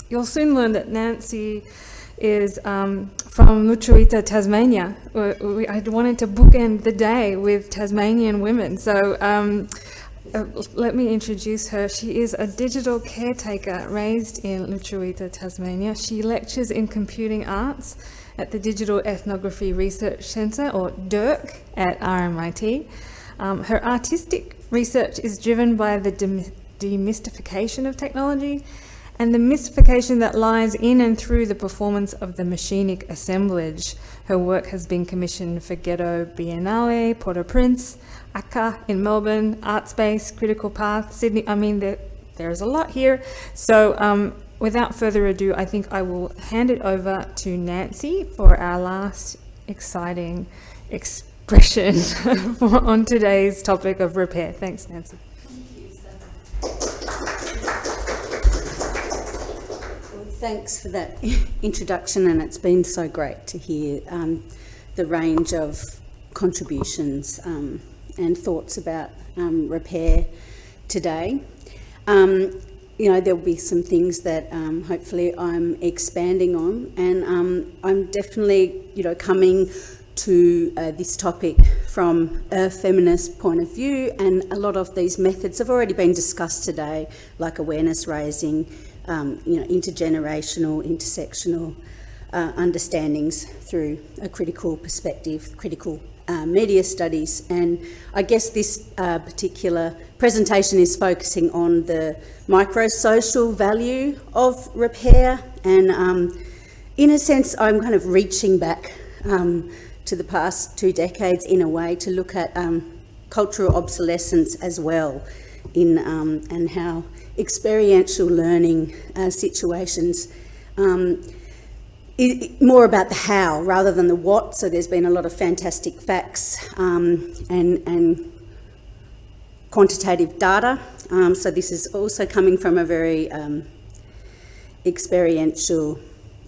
You'll soon learn that Nancy is from Lutruwita, Tasmania. I wanted to bookend the day with Tasmanian women, so let me introduce her. She is a digital caretaker raised in Lutruwita, Tasmania. She lectures in computing arts at the Digital Ethnography Research Centre, or DIRC, at RMIT. Her artistic research is driven by the demystification of technology and the mystification that lies in and through the performance of the machinic assemblage. Her work has been commissioned for Ghetto Biennale, Port-au-Prince, ACCA in Melbourne, Artspace, Critical Path, Sydney. I mean, there's a lot here. So without further ado, I think I will hand it over to Nancy for our last exciting expression on today's topic of repair. Thanks, Nancy. Thanks for that introduction, and it's been so great to hear the range of contributions and thoughts about repair today. There'll be some things that hopefully I'm expanding on, and I'm definitely, coming to this topic from a feminist point of view, and a lot of these methods have already been discussed today, like awareness raising, intergenerational, intersectional understandings through a critical perspective, critical media studies. And I guess this particular presentation is focusing on the micro-social value of repair, and in a sense I'm kind of reaching back to the past 2 decades in a way to look at cultural obsolescence as well, and how experiential learning situations more about the how rather than the what. So there's been a lot of fantastic facts and quantitative data. So this is also coming from a very experiential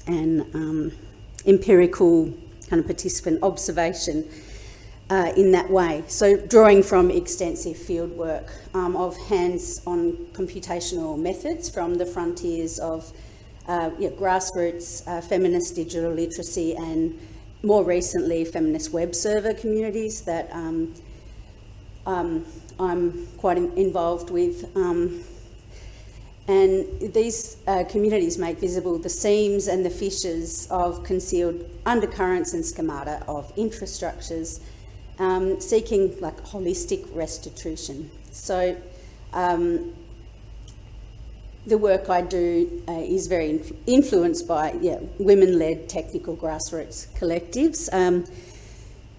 and empirical kind of participant observation in that way. So drawing from extensive field work of hands-on computational methods from the frontiers of grassroots feminist digital literacy, and more recently feminist web server communities that I'm quite involved with. And these communities make visible the seams and the fissures of concealed undercurrents and schemata of infrastructures, seeking like holistic restitution. So the work I do is very influenced by women-led technical grassroots collectives.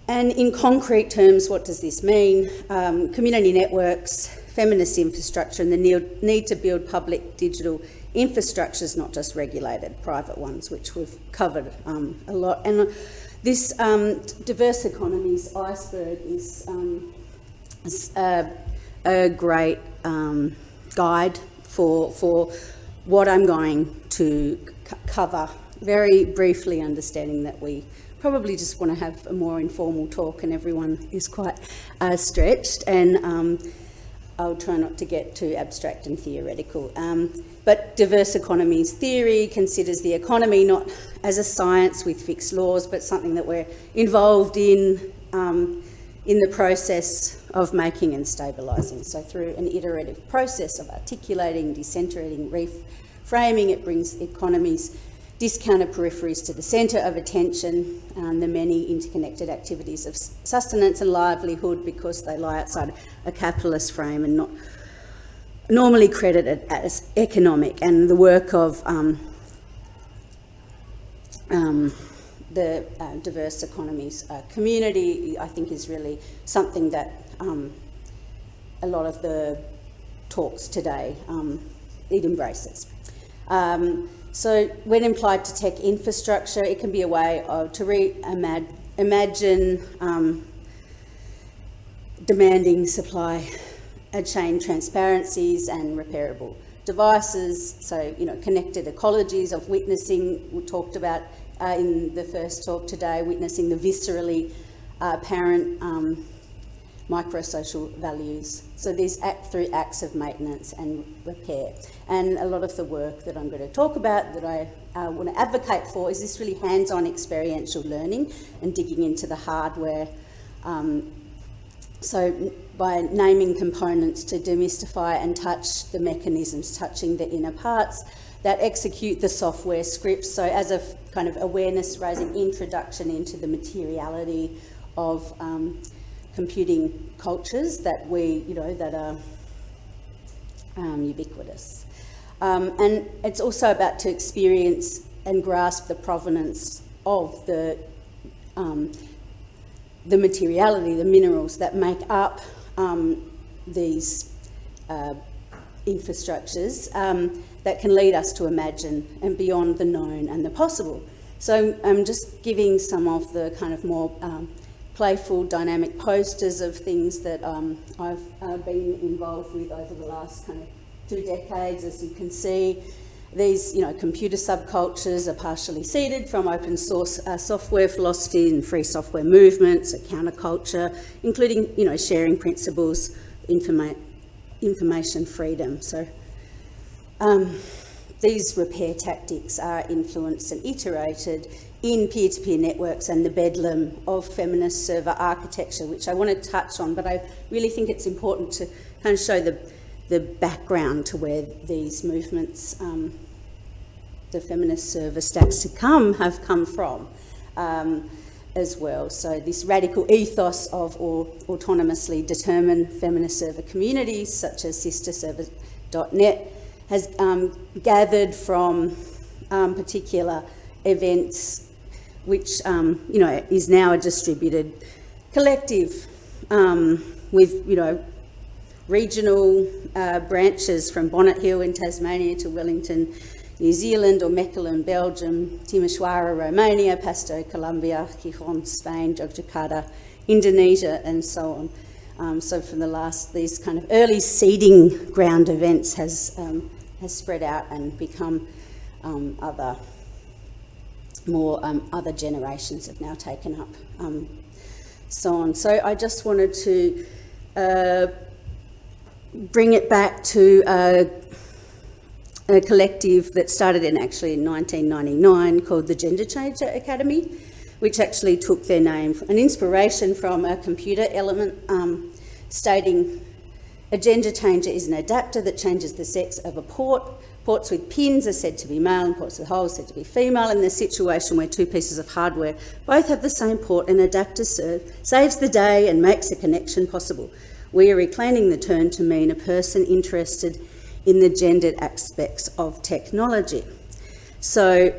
And in concrete terms, what does this mean? Community networks, feminist infrastructure, and the need to build public digital infrastructures, not just regulated private ones, which we've covered a lot. And this diverse economies iceberg is a great guide for what I'm going to cover very briefly, understanding that we probably just want to have a more informal talk and everyone is quite stretched, and I'll try not to get too abstract and theoretical. But diverse economies theory considers the economy not as a science with fixed laws, but something that we're involved in the process of making and stabilising. So through an iterative process of articulating, decentrating, reframing, it brings economies' discounted peripheries to the centre of attention, the many interconnected activities of sustenance and livelihood, because they lie outside a capitalist frame and not normally credited as economic. And the work of the diverse economies community, I think, is really something that a lot of the talks today, it embraces. So when applied to tech infrastructure, it can be a way to reimagine demanding supply chain transparencies and repairable devices. So, connected ecologies of witnessing, we talked about in the first talk today, witnessing the viscerally apparent microsocial values. So these act through acts of maintenance and repair. And a lot of the work that I'm going to talk about, that I want to advocate for, is this really hands-on experiential learning and digging into the hardware. So by naming components to demystify and touch the mechanisms, touching the inner parts that execute the software scripts. So as a kind of awareness-raising introduction into the materiality of computing cultures that that are ubiquitous. And it's also about to experience and grasp the provenance of the materiality, the minerals that make up these infrastructures that can lead us to imagine and beyond the known and the possible. So I'm just giving some of the kind of more playful, dynamic posters of things that I've been involved with over the last kind of 2 decades. As you can see, these computer subcultures are partially seeded from open source software philosophy and free software movements, a counterculture, including sharing principles, information freedom. So these repair tactics are influenced and iterated in peer-to-peer networks and the bedlam of feminist server architecture, which I want to touch on, but I really think it's important to kind of show the background to where these movements, the feminist server stacks have come from as well. So this radical ethos of autonomously determined feminist server communities, such as sisterserver.net, has gathered from particular events, which is now a distributed collective with regional branches from Bonnet Hill in Tasmania to Wellington, New Zealand, or Mechelen, Belgium, Timisoara, Romania, Pasto, Colombia, Gijón, Spain, Yogyakarta, Indonesia, and so on. So from these kind of early seeding ground events has spread out and become other generations have now taken up so on. So I just wanted to bring it back to a collective that started in 1999 called the Gender Changer Academy, which actually took their name, an inspiration from a computer element stating, a gender changer is an adapter that changes the sex of a port. Ports with pins are said to be male and ports with holes are said to be female. In the situation where 2 pieces of hardware both have the same port, an adapter saves the day and makes a connection possible. We are reclaiming the term to mean a person interested in the gendered aspects of technology. So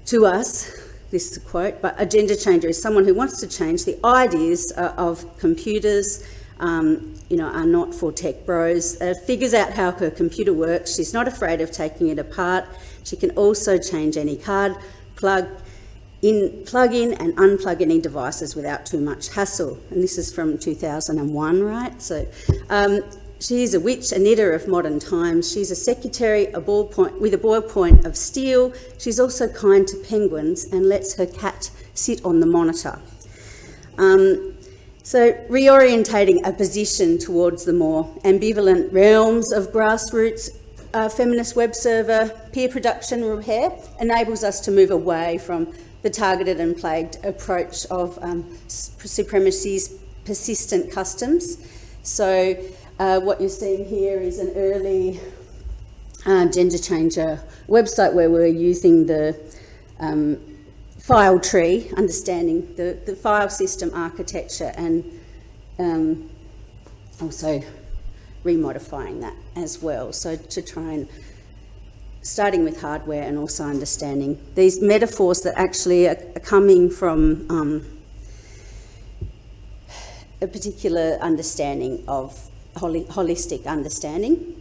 to us, this is a quote, but a gender changer is someone who wants to change the ideas of computers, are not for tech bros, figures out how her computer works. She's not afraid of taking it apart. She can also change any card, plug in and unplug any devices without too much hassle. And this is from 2001, right? So she's a witch, a knitter of modern times. She's a secretary, with a ballpoint of steel. She's also kind to penguins and lets her cat sit on the monitor. So reorientating a position towards the more ambivalent realms of grassroots feminist web server peer production repair enables us to move away from the targeted and plagued approach of supremacy's persistent customs. So what you're seeing here is an early gender changer website where we're using the file tree, understanding the file system architecture, and also remodifying that as well. So to try and starting with hardware and also understanding these metaphors that actually are coming from a particular understanding of holistic understanding.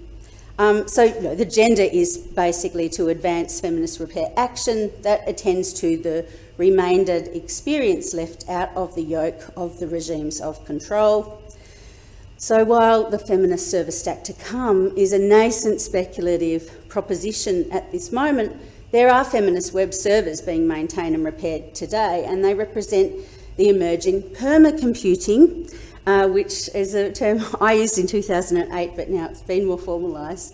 So the gender is basically to advance feminist repair action that attends to the remaindered experience left out of the yoke of the regimes of control. So while the feminist server stack to come is a nascent speculative proposition at this moment, there are feminist web servers being maintained and repaired today, and they represent the emerging perma-computing which is a term I used in 2008, but now it's been more formalised,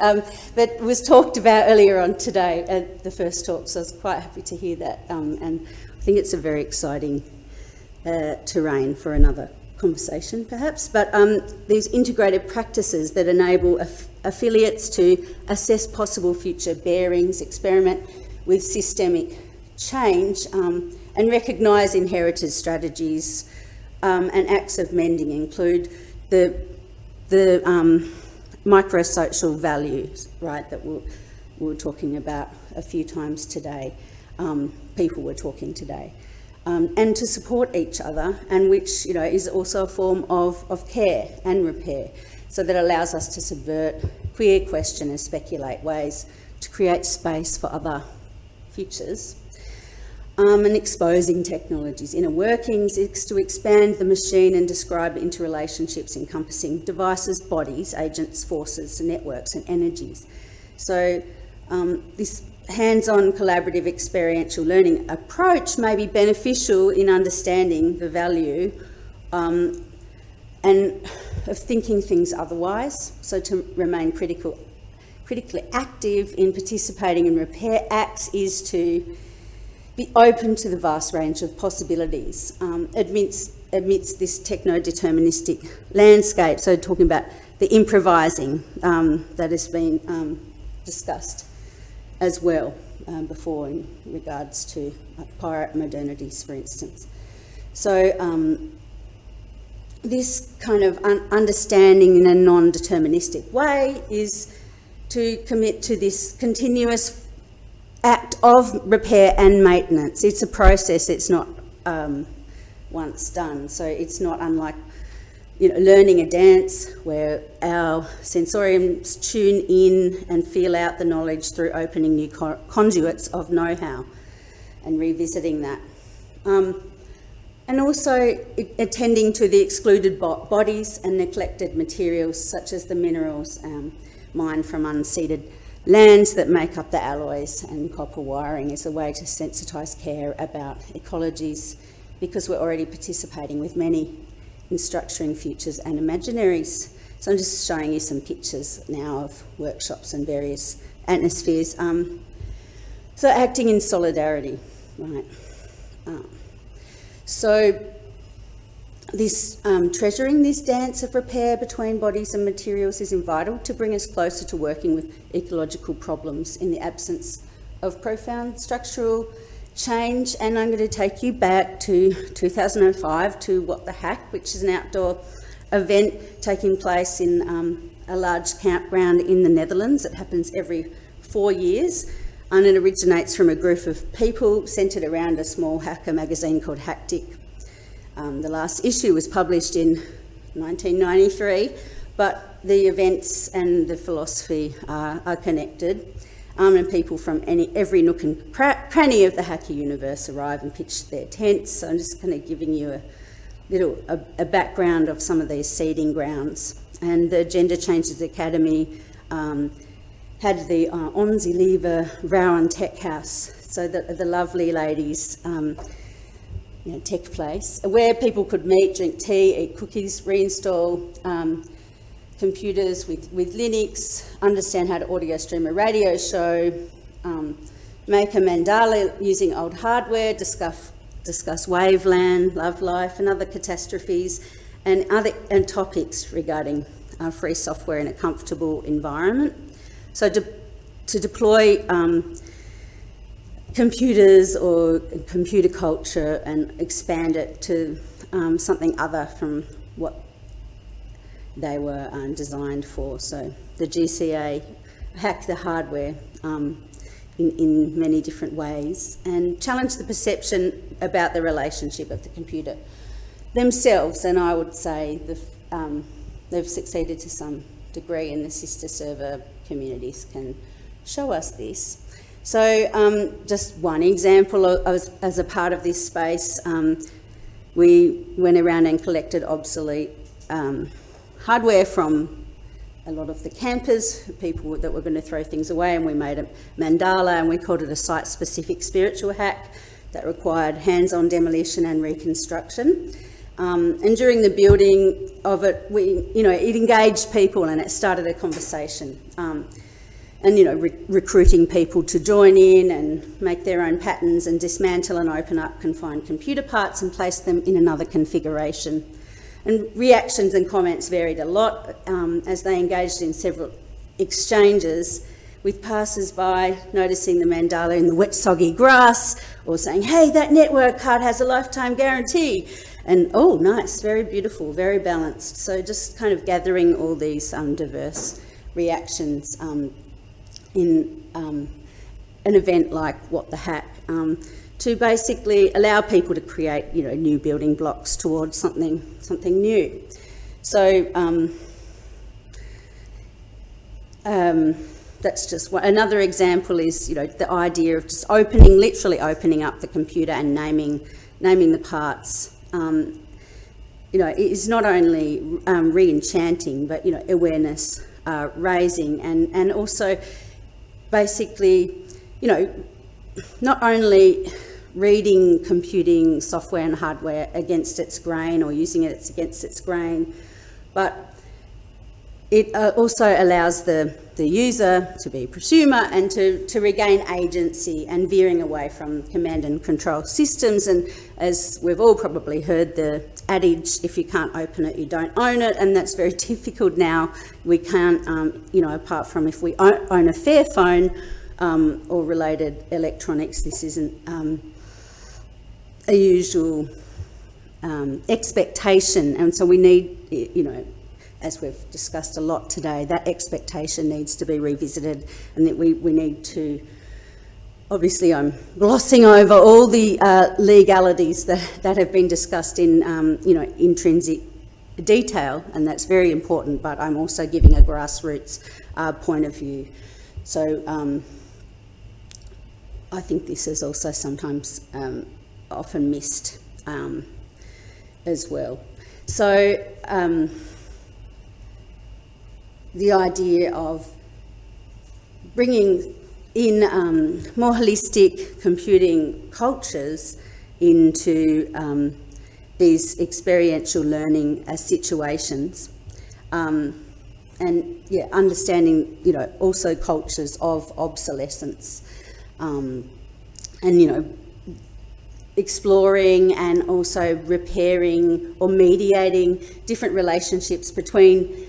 but was talked about earlier on today at the first talk, so I was quite happy to hear that, and I think it's a very exciting terrain for another conversation perhaps, but these integrated practices that enable affiliates to assess possible future bearings, experiment with systemic change, and recognise inherited strategies and acts of mending include the microsocial values, right, that we were talking about a few times today, people were talking today, and to support each other, and which, you know, is also a form of care and repair, so that allows us to subvert, queer, question and speculate ways to create space for other futures. And exposing technologies' inner workings is to expand the machine and describe interrelationships encompassing devices, bodies, agents, forces, networks and energies. So this hands-on collaborative experiential learning approach may be beneficial in understanding the value and of thinking things otherwise, so to remain critically active in participating in repair acts is to be open to the vast range of possibilities amidst this techno-deterministic landscape. So talking about the improvising that has been discussed as well before in regards to pirate modernities, for instance. So this kind of understanding in a non-deterministic way is to commit to this continuous act of repair and maintenance. It's a process, it's not once done. So it's not unlike, you know, learning a dance where our sensoriums tune in and feel out the knowledge through opening new conduits of know-how and revisiting that. And also attending to the excluded bodies and neglected materials such as the minerals mined from unceded lands that make up the alloys, and copper wiring is a way to sensitise care about ecologies, because we're already participating with many in structuring futures and imaginaries. So I'm just showing you some pictures now of workshops and various atmospheres. So acting in solidarity, right. So this treasuring this dance of repair between bodies and materials is vital to bring us closer to working with ecological problems in the absence of profound structural change. And I'm going to take you back to 2005 to What the Hack, which is an outdoor event taking place in a large campground in the Netherlands. It happens every 4 years, and it originates from a group of people centred around a small hacker magazine called Athique. The last issue was published in 1993, but the events and the philosophy are connected, and people from every nook and cranny of the hacker universe arrive and pitch their tents. So I'm just kind of giving you a background of some of these seeding grounds. And the Gender Changes Academy had the Onze Lieve Vrouwen Tech House, so the lovely ladies' tech place, where people could meet, drink tea, eat cookies, reinstall computers with Linux, understand how to audio stream a radio show, make a mandala using old hardware, discuss waveland, love life and other catastrophes, and topics regarding free software in a comfortable environment. So to deploy computers or computer culture and expand it to something other from what they were designed for. So the GCA hack the hardware in many different ways and challenge the perception about the relationship of the computer themselves. And I would say they've succeeded to some degree, and the sister server communities can show us this. So just one example, as a part of this space, we went around and collected obsolete hardware from a lot of the campers, people that were going to throw things away, and we made a mandala, and we called it a site-specific spiritual hack that required hands-on demolition and reconstruction. And during the building of it, it engaged people and it started a conversation. Recruiting people to join in and make their own patterns and dismantle and open up confined computer parts and place them in another configuration. And reactions and comments varied a lot as they engaged in several exchanges, with passers-by noticing the mandala in the wet, soggy grass, or saying, hey, that network card has a lifetime guarantee. And, oh, nice, very beautiful, very balanced. So just kind of gathering all these diverse reactions in an event like What the Hack, to basically allow people to create, new building blocks towards something new. So that's just one. Another example is, the idea of just literally opening up the computer and naming the parts. It is not only re-enchanting, but awareness raising, and also basically, not only reading computing software and hardware against its grain or using it against its grain, but it also allows the user to be prosumer and to regain agency and veering away from command and control systems. And as we've all probably heard the adage, if you can't open it, you don't own it, and that's very difficult now. We can't, apart from if we own a Fairphone or related electronics, this isn't a usual expectation. And so we need, as we've discussed a lot today, that expectation needs to be revisited, and that we need to, obviously I'm glossing over all the legalities that have been discussed in, intrinsic detail, and that's very important, but I'm also giving a grassroots point of view. So I think this is also sometimes often missed as well. So the idea of bringing in more holistic computing cultures into these experiential learning situations, and understanding, also cultures of obsolescence, and exploring and also repairing or mediating different relationships between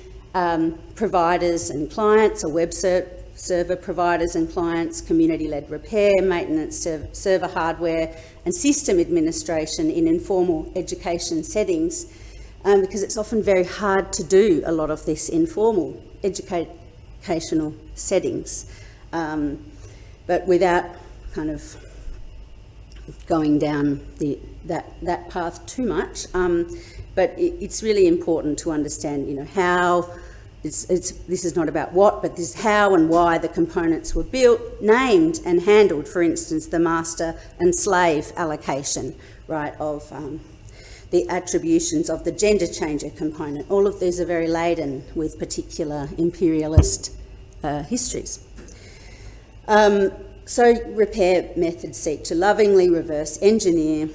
providers and clients, or web server providers and clients, community-led repair, maintenance, server hardware and system administration in informal education settings, because it's often very hard to do a lot of this informal educational settings, but without kind of going down that path too much. But it's really important to understand, how this is not about what, but this is how and why the components were built, named and handled. For instance, the master and slave allocation, right, of the attributions of the gender changer component. All of these are very laden with particular imperialist histories. So repair methods seek to lovingly reverse engineer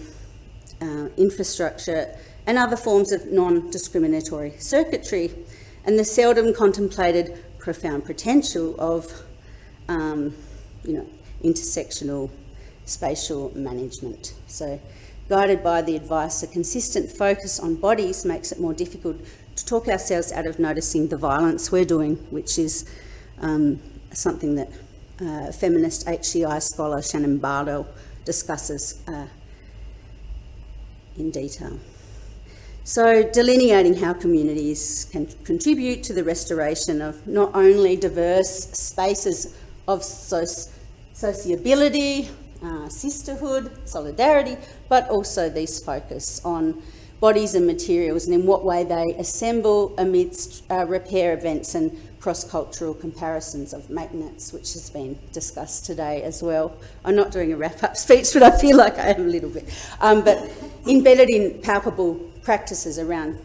infrastructure and other forms of non-discriminatory circuitry, and the seldom contemplated profound potential of, intersectional spatial management. So, guided by the advice, a consistent focus on bodies makes it more difficult to talk ourselves out of noticing the violence we're doing, which is something that feminist HCI scholar Shannon Bardell discusses in detail. So delineating how communities can contribute to the restoration of not only diverse spaces of sociability, sisterhood, solidarity, but also this focus on bodies and materials and in what way they assemble amidst repair events and cross-cultural comparisons of maintenance, which has been discussed today as well. I'm not doing a wrap-up speech, but I feel like I am a little bit. But embedded in palpable practices around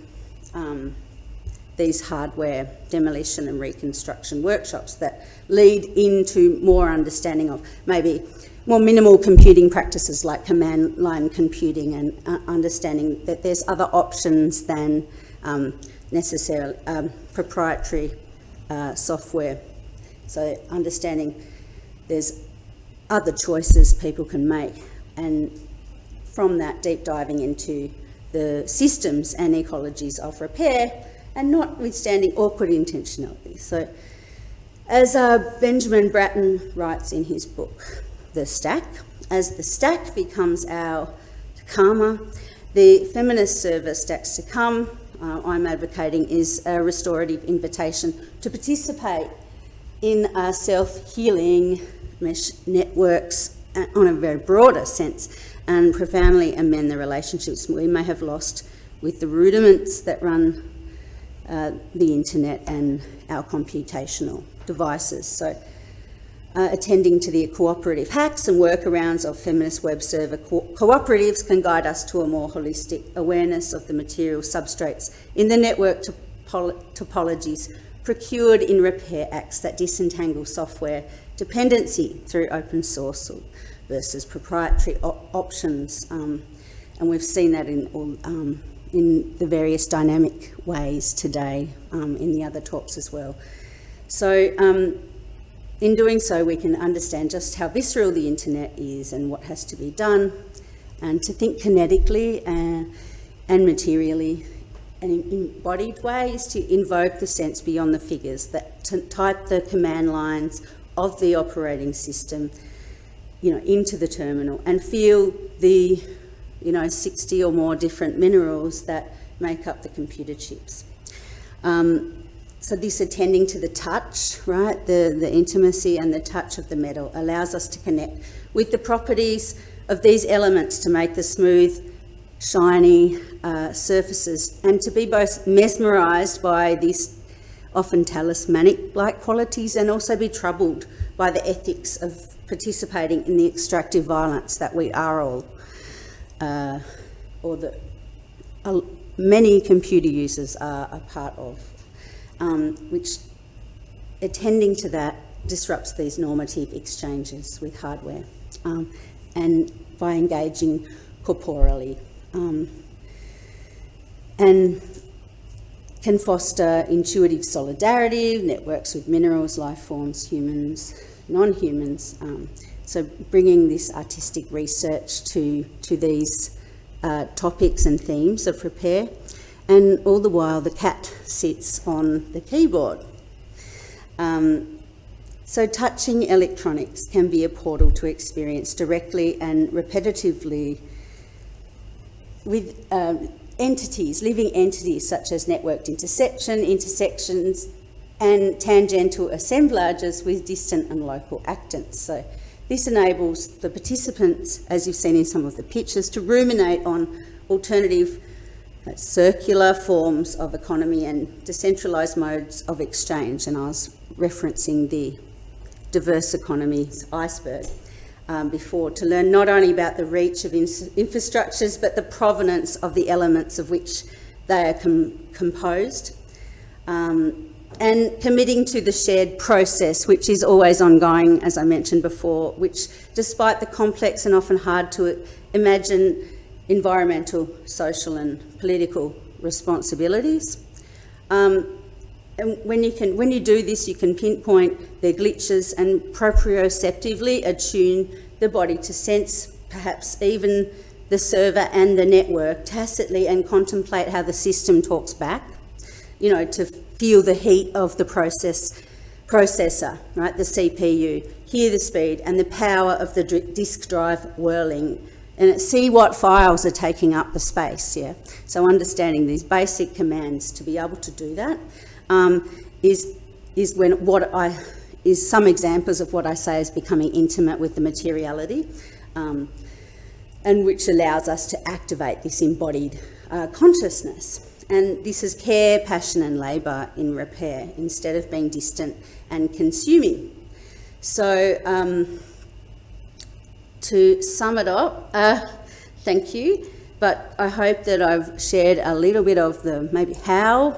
these hardware demolition and reconstruction workshops that lead into more understanding of maybe more minimal computing practices like command line computing, and understanding that there's other options than necessarily proprietary software. So understanding there's other choices people can make, and from that deep diving into the systems and ecologies of repair, and notwithstanding awkward intentionality. So as Benjamin Bratton writes in his book, The Stack, as the stack becomes our karma, the feminist server stacks to come, I'm advocating, is a restorative invitation to participate in self-healing mesh networks on a very broader sense, and profoundly amend the relationships we may have lost with the rudiments that run the internet and our computational devices. So attending to the cooperative hacks and workarounds of feminist web server cooperatives can guide us to a more holistic awareness of the material substrates in the network topologies procured in repair acts that disentangle software dependency through open source versus proprietary options. And we've seen that in the various dynamic ways today in the other talks as well. So in doing so, we can understand just how visceral the internet is and what has to be done, and to think kinetically and materially and in embodied ways, to invoke the sense beyond the figures, that to type the command lines of the operating system, into the terminal, and feel the 60 or more different minerals that make up the computer chips. So this attending to the touch, right, the intimacy and the touch of the metal allows us to connect with the properties of these elements to make the smooth, shiny surfaces, and to be both mesmerised by these often talismanic-like qualities, and also be troubled by the ethics of participating in the extractive violence that we are all, or that many computer users are a part of. Which, attending to that, disrupts these normative exchanges with hardware, and by engaging corporally, and can foster intuitive solidarity, networks with minerals, life forms, humans, non-humans. So bringing this artistic research to these topics and themes of repair. And all the while the cat sits on the keyboard. So touching electronics can be a portal to experience directly and repetitively with entities, living entities such as networked intersections and tangential assemblages with distant and local actants. So this enables the participants, as you've seen in some of the pictures, to ruminate on alternative circular forms of economy and decentralised modes of exchange. And I was referencing the diverse economies iceberg before, to learn not only about the reach of infrastructures, but the provenance of the elements of which they are composed, and committing to the shared process, which is always ongoing, as I mentioned before, which, despite the complex and often hard to imagine environmental, social and political responsibilities. And when you do this, you can pinpoint their glitches and proprioceptively attune the body to sense perhaps even the server and the network tacitly, and contemplate how the system talks back, to feel the heat of the processor, right, the CPU, hear the speed and the power of the disk drive whirling, and see what files are taking up the space, yeah? So understanding these basic commands to be able to do that is some examples of what I say is becoming intimate with the materiality, and which allows us to activate this embodied consciousness. And this is care, passion and labour in repair, instead of being distant and consuming. So to sum it up, thank you, but I hope that I've shared a little bit of the maybe how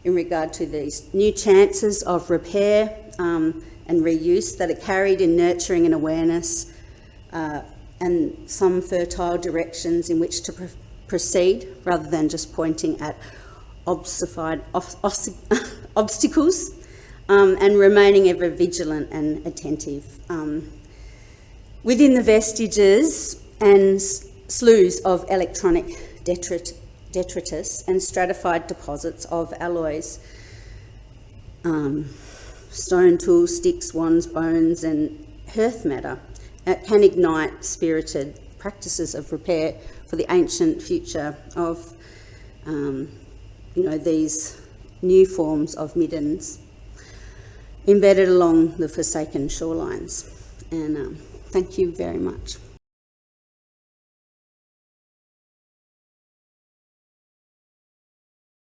in regard to these new chances of repair, and reuse that are carried in nurturing and awareness, and some fertile directions in which to proceed, rather than just pointing at obstacles, and remaining ever vigilant and attentive. Within the vestiges and sloughs of electronic detritus and stratified deposits of alloys, stone tools, sticks, wands, bones and hearth matter can ignite spirited practices of repair for the ancient future of these new forms of middens embedded along the forsaken shorelines. And thank you very much.